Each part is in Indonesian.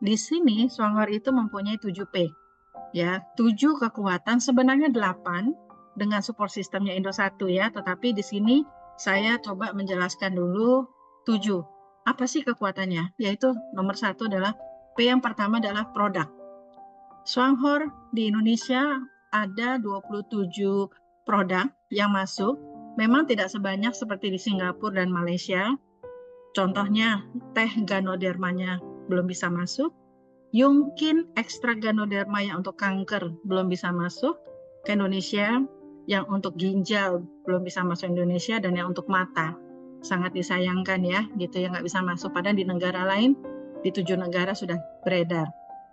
Di sini Swanghor itu mempunyai 7P. Ya, 7 kekuatan, sebenarnya 8 dengan support sistemnya Indosat ya, tetapi di sini saya coba menjelaskan dulu 7. Apa sih kekuatannya? Yaitu nomor 1 adalah P yang pertama adalah produk. Swanghor di Indonesia ada 27 produk yang masuk. Memang tidak sebanyak seperti di Singapura dan Malaysia. Contohnya teh Ganodermanya belum bisa masuk. Yungkin ekstrak Ganoderma yang untuk kanker belum bisa masuk ke Indonesia, yang untuk ginjal belum bisa masuk Indonesia, dan yang untuk mata sangat disayangkan ya, gitu ya, nggak bisa masuk. Padahal di negara lain, di 7 negara sudah beredar.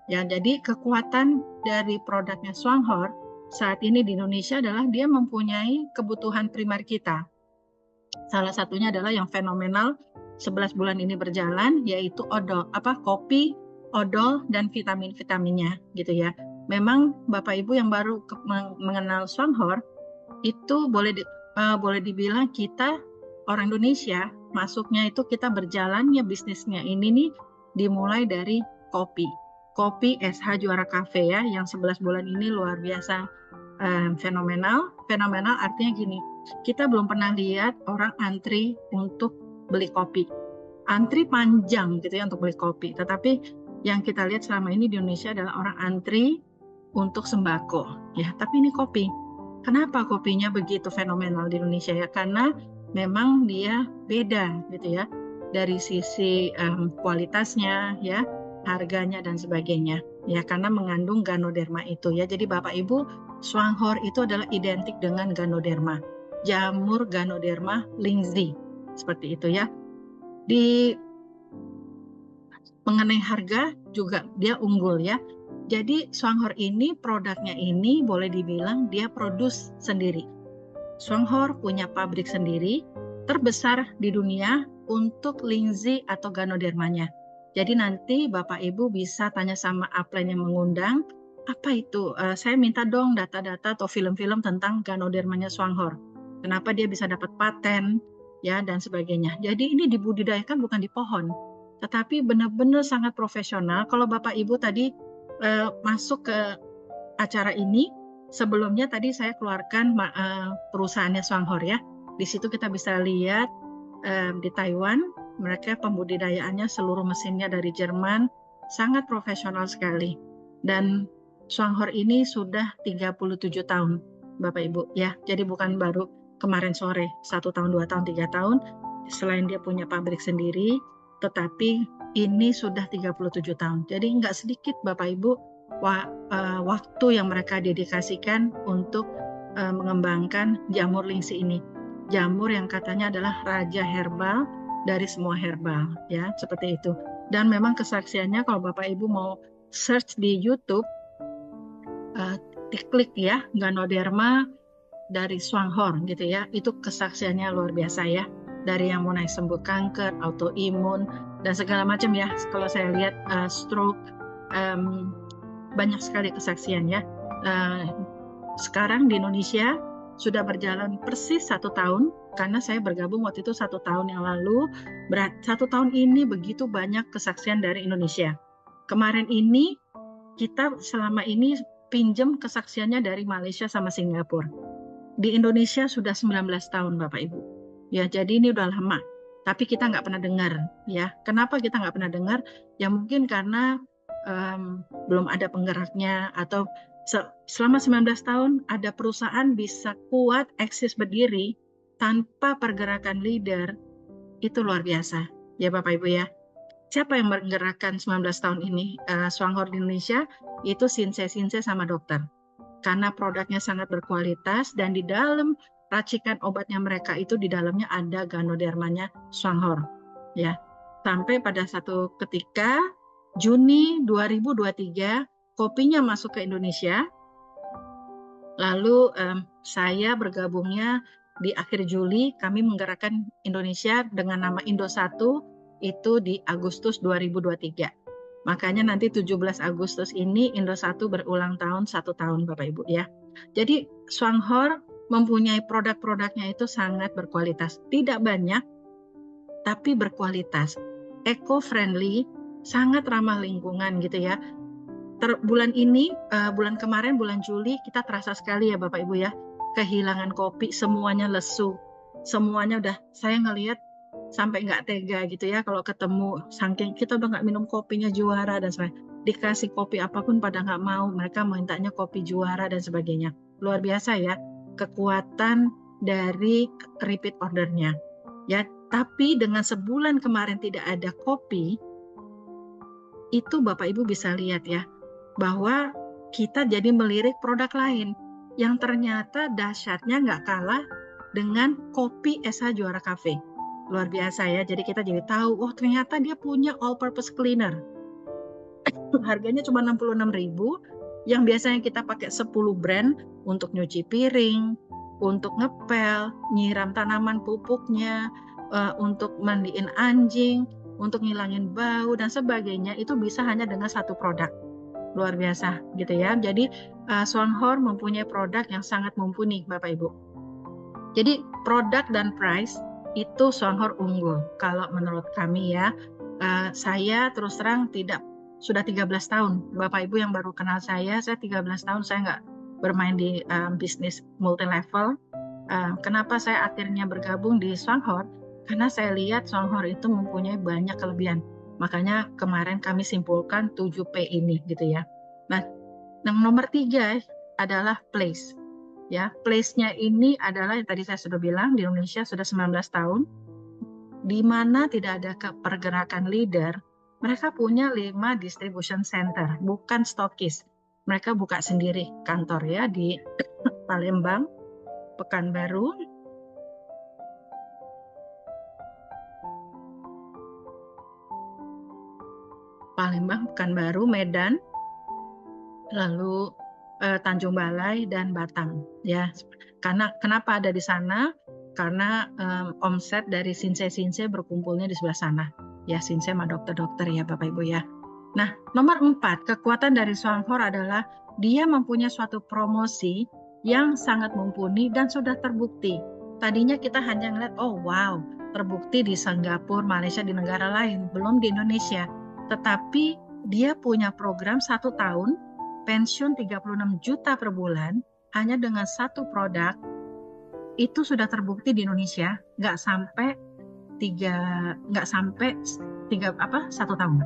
Ya, jadi kekuatan dari produknya Swanghor saat ini di Indonesia adalah dia mempunyai kebutuhan primer kita. Salah satunya adalah yang fenomenal 11 bulan ini berjalan, yaitu kopi, odol, dan vitamin-vitaminnya gitu ya. Memang Bapak Ibu yang baru mengenal Swanghor itu boleh dibilang kita orang Indonesia masuknya itu kita berjalannya bisnisnya ini nih dimulai dari kopi. Kopi SH Juara Cafe ya, yang 11 bulan ini luar biasa fenomenal. Fenomenal artinya gini, kita belum pernah lihat orang antri untuk beli kopi. Antri panjang gitu ya untuk beli kopi. Tetapi yang kita lihat selama ini di Indonesia adalah orang antri untuk sembako. Ya, tapi ini kopi. Kenapa kopinya begitu fenomenal di Indonesia ya? Karena memang dia beda gitu ya. Dari sisi kualitasnya ya, harganya dan sebagainya. Ya, karena mengandung Ganoderma itu ya. Jadi Bapak Ibu, Swanghor itu adalah identik dengan Ganoderma. Jamur Ganoderma Lingzi. Seperti itu ya. Di mengenai harga juga dia unggul ya. Jadi Swanghor ini produknya ini boleh dibilang dia produce sendiri. Swanghor punya pabrik sendiri terbesar di dunia untuk Lingzi atau Ganodermanya. Jadi nanti Bapak Ibu bisa tanya sama upline yang mengundang, apa itu? Saya minta dong data-data atau film-film tentang Ganodermanya Swanghor. Kenapa dia bisa dapat paten, ya, dan sebagainya. Jadi ini dibudidayakan bukan di pohon, tetapi benar-benar sangat profesional. Kalau Bapak Ibu tadi masuk ke acara ini, sebelumnya tadi saya keluarkan perusahaannya Swanghor ya. Di situ kita bisa lihat di Taiwan, mereka pembudidayaannya seluruh mesinnya dari Jerman, sangat profesional sekali. Dan Swanghor ini sudah 37 tahun, Bapak Ibu ya. Jadi bukan baru kemarin sore, 1 tahun, 2 tahun, 3 tahun. Selain dia punya pabrik sendiri, tetapi ini sudah 37 tahun. Jadi nggak sedikit Bapak Ibu waktu yang mereka dedikasikan untuk mengembangkan jamur lingsi ini. Jamur yang katanya adalah raja herbal dari semua herbal, ya, seperti itu. Dan memang kesaksiannya kalau Bapak Ibu mau search di YouTube, klik ya, Ganoderma dari Swanghor gitu ya, itu kesaksiannya luar biasa ya. Dari yang mulai sembuh kanker, autoimun, dan segala macam ya. Kalau saya lihat stroke, banyak sekali kesaksian ya. Sekarang di Indonesia sudah berjalan persis 1 tahun, karena saya bergabung waktu itu 1 tahun yang lalu. 1 tahun ini begitu banyak kesaksian dari Indonesia. Kemarin ini kita selama ini pinjam kesaksiannya dari Malaysia sama Singapura. Di Indonesia sudah 19 tahun Bapak Ibu. Ya, jadi ini udah lama. Tapi kita nggak pernah dengar ya. Kenapa kita nggak pernah dengar? Ya mungkin karena belum ada penggeraknya, atau selama 19 tahun ada perusahaan bisa kuat eksis berdiri tanpa pergerakan leader, itu luar biasa ya Bapak Ibu ya. Siapa yang menggerakkan 19 tahun ini Swanghor di Indonesia? Itu Sinse sama dokter. Karena produknya sangat berkualitas, dan di dalam racikan obatnya mereka itu di dalamnya ada Ganodermanya Swanghor ya. Sampai pada satu ketika Juni 2023 kopinya masuk ke Indonesia. Lalu saya bergabungnya di akhir Juli, kami menggerakkan Indonesia dengan nama Indosat itu di Agustus 2023. Makanya nanti 17 Agustus ini Indosat berulang tahun 1 tahun Bapak Ibu ya. Jadi Swanghor mempunyai produk-produknya itu sangat berkualitas. Tidak banyak, tapi berkualitas. Eco-friendly, sangat ramah lingkungan gitu ya. Bulan ini, bulan kemarin, bulan Juli, kita terasa sekali ya Bapak Ibu ya, kehilangan kopi, semuanya lesu. Semuanya udah, saya ngelihat sampai nggak tega gitu ya, kalau ketemu, saking kita udah nggak minum kopinya Juara dan sebagainya. Dikasih kopi apapun pada nggak mau, mereka mintanya kopi Juara dan sebagainya. Luar biasa ya, kekuatan dari repeat ordernya. Ya, tapi dengan sebulan kemarin tidak ada kopi, itu Bapak Ibu bisa lihat ya, bahwa kita jadi melirik produk lain yang ternyata dahsyatnya nggak kalah dengan kopi SH Juara Cafe. Luar biasa ya, jadi kita jadi tahu, oh ternyata dia punya all purpose cleaner. Harganya cuma 66.000, yang biasanya kita pakai 10 brand untuk nyuci piring, untuk ngepel, nyiram tanaman pupuknya, untuk mandiin anjing, untuk ngilangin bau dan sebagainya, itu bisa hanya dengan satu produk. Luar biasa gitu ya. Jadi Swanghor mempunyai produk yang sangat mumpuni Bapak Ibu. Jadi produk dan price itu Swanghor unggul. Kalau menurut kami ya, saya terus terang sudah 13 tahun. Bapak Ibu yang baru kenal saya 13 tahun saya nggak bermain di bisnis multi level. Kenapa saya akhirnya bergabung di Swanghor? Karena saya lihat Swanghor itu mempunyai banyak kelebihan. Makanya kemarin kami simpulkan 7P ini gitu ya. Nah, yang nomor 3 adalah place. Ya, place-nya ini adalah yang tadi saya sudah bilang, di Indonesia sudah 19 tahun, di mana tidak ada pergerakan leader. Mereka punya 5 distribution center, bukan stokis. Mereka buka sendiri kantor ya di Palembang, Pekanbaru, Pekanbaru, Medan, lalu Tanjung Balai dan Batam ya. Karena kenapa ada di sana? Karena omset dari Sinse berkumpulnya di sebelah sana. Ya, Sinse sama dokter-dokter ya Bapak Ibu ya. Nah, nomor 4, kekuatan dari Swanghor adalah dia mempunyai suatu promosi yang sangat mumpuni dan sudah terbukti. Tadinya kita hanya ngeliat, oh wow, terbukti di Singapura, Malaysia, di negara lain, belum di Indonesia. Tetapi dia punya program 1 tahun, pensiun 36 juta per bulan, hanya dengan satu produk, itu sudah terbukti di Indonesia, nggak sampai 1 tahun.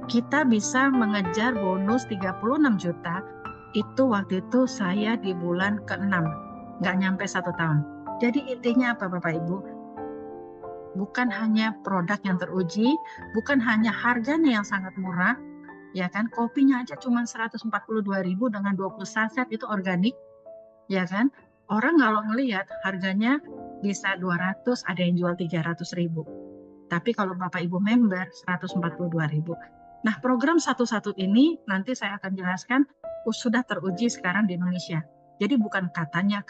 Kita bisa mengejar bonus 36 juta, itu waktu itu saya di bulan ke-6, nggak nyampe 1 tahun. Jadi intinya apa Bapak Ibu? Bukan hanya produk yang teruji, bukan hanya harganya yang sangat murah, ya kan, kopinya aja cuma 142.000 dengan 20 saset itu organik, ya kan. Orang kalau ngelihat harganya bisa 200, ada yang jual 300.000. Tapi kalau Bapak Ibu member 142.000. Nah, program satu-satu ini nanti saya akan jelaskan sudah teruji sekarang di Indonesia. Jadi bukan katanya,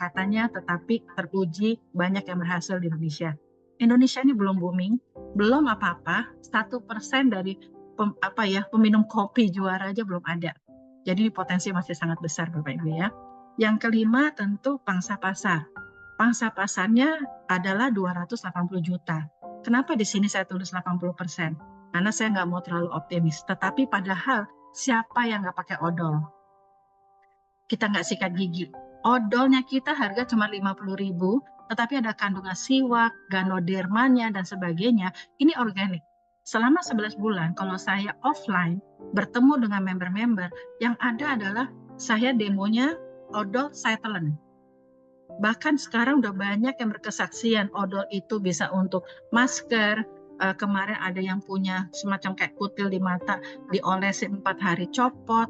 tetapi teruji, banyak yang berhasil di Indonesia. Indonesia ini belum booming, belum apa-apa, 1% dari peminum kopi Juara aja belum ada. Jadi potensi masih sangat besar Bapak Ibu ya. Yang kelima tentu pangsa pasar. Pangsa pasarnya adalah 280 juta. Kenapa di sini saya tulis 80%? Karena saya nggak mau terlalu optimis. Tetapi padahal siapa yang nggak pakai odol? Kita nggak sikat gigi. Odolnya kita harga cuma 50.000, tetapi ada kandungan siwak, ganodermanya, dan sebagainya. Ini organik. Selama 11 bulan, kalau saya offline, bertemu dengan member-member, yang ada adalah saya demonya odol saya telan. Bahkan sekarang udah banyak yang berkesaksian odol itu bisa untuk masker. Kemarin ada yang punya semacam kayak kutil di mata, diolesin 4 hari copot.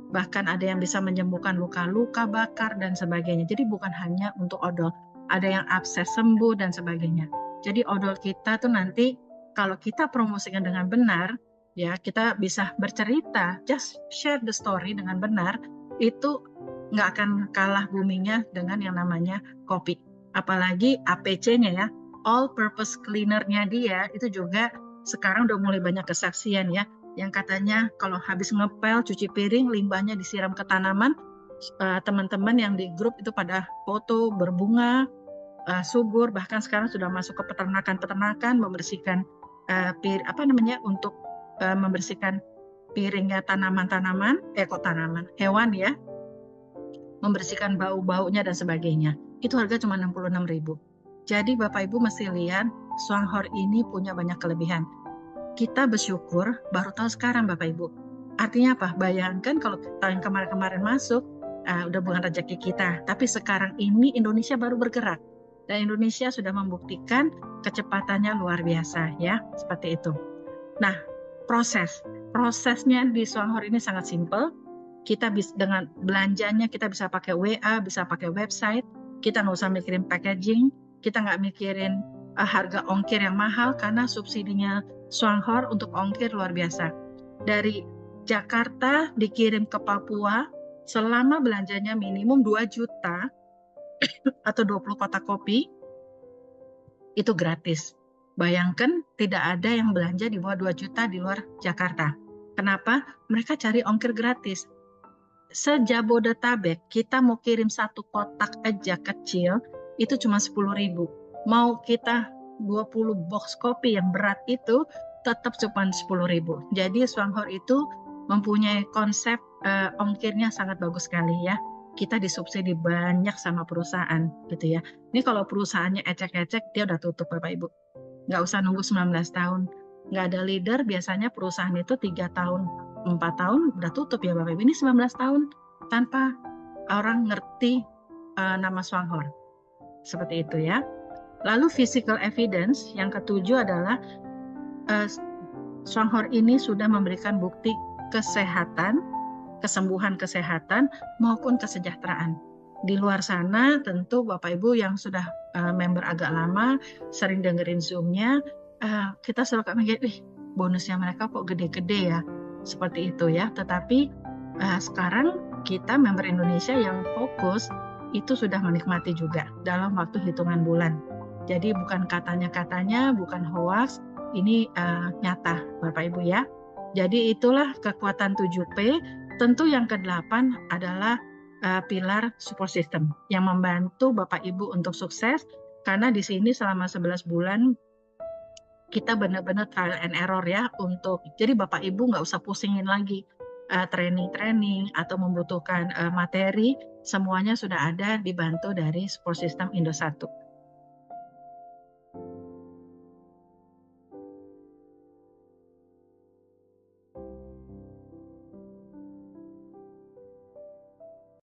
Bahkan ada yang bisa menyembuhkan luka-luka bakar dan sebagainya. Jadi bukan hanya untuk odol, ada yang abses sembuh dan sebagainya. Jadi odol kita tuh nanti kalau kita promosikan dengan benar, ya kita bisa bercerita, just share the story dengan benar, itu nggak akan kalah boomingnya dengan yang namanya kopi. Apalagi APC-nya ya, all purpose cleaner-nya dia itu juga sekarang udah mulai banyak kesaksian ya, yang katanya kalau habis ngepel, cuci piring, limbahnya disiram ke tanaman. Teman-teman yang di grup itu pada foto berbunga, subur, bahkan sekarang sudah masuk ke peternakan, membersihkan untuk membersihkan piringnya tanaman-tanaman, hewan ya, membersihkan bau-baunya dan sebagainya. Itu harga cuma 66.000. Jadi Bapak Ibu mesti lihat, Swanghor ini punya banyak kelebihan. Kita bersyukur baru tahu sekarang Bapak Ibu. Artinya apa? Bayangkan kalau tahun kemarin-kemarin masuk, udah bukan rezeki kita. Tapi sekarang ini Indonesia baru bergerak. Dan Indonesia sudah membuktikan kecepatannya luar biasa ya, seperti itu. Nah, prosesnya di Swanghor ini sangat simpel. Kita bisa dengan belanjanya kita bisa pakai WA, bisa pakai website. Kita nggak usah mikirin packaging, kita nggak mikirin harga ongkir yang mahal karena subsidinya Swanghor untuk ongkir luar biasa. Dari Jakarta dikirim ke Papua selama belanjanya minimum 2 juta atau 20 kotak kopi itu gratis. Bayangkan tidak ada yang belanja di bawah 2 juta di luar Jakarta. Kenapa? Mereka cari ongkir gratis. Se-Jabodetabek kita mau kirim 1 kotak aja kecil itu cuma 10.000. Mau kita 20 box kopi yang berat itu tetap cuma 10.000. Jadi Swanghor itu mempunyai konsep ongkirnya sangat bagus sekali ya. Kita disubsidi banyak sama perusahaan gitu ya. Ini kalau perusahaannya ecek-ecek dia udah tutup Bapak Ibu. Nggak usah nunggu 19 tahun. Nggak ada leader, biasanya perusahaan itu 3 tahun 4 tahun udah tutup ya Bapak Ibu. Ini 19 tahun tanpa orang ngerti nama Swanghor. Seperti itu ya. Lalu physical evidence yang ketujuh adalah Swanghor ini sudah memberikan bukti kesehatan, kesembuhan kesehatan maupun kesejahteraan. Di luar sana tentu Bapak Ibu yang sudah member agak lama, sering dengerin Zoom-nya, kita selalu mikir, bonusnya mereka kok gede-gede ya. Seperti itu ya, tetapi sekarang kita member Indonesia yang fokus itu sudah menikmati juga dalam waktu hitungan bulan. Jadi bukan katanya-katanya, bukan hoax, ini nyata Bapak Ibu ya. Jadi itulah kekuatan 7P. Tentu yang ke-8 adalah pilar support system yang membantu Bapak Ibu untuk sukses, karena di sini selama 11 bulan kita benar-benar trial and error ya jadi Bapak Ibu nggak usah pusingin lagi training atau membutuhkan materi, semuanya sudah ada dibantu dari support system Indosat.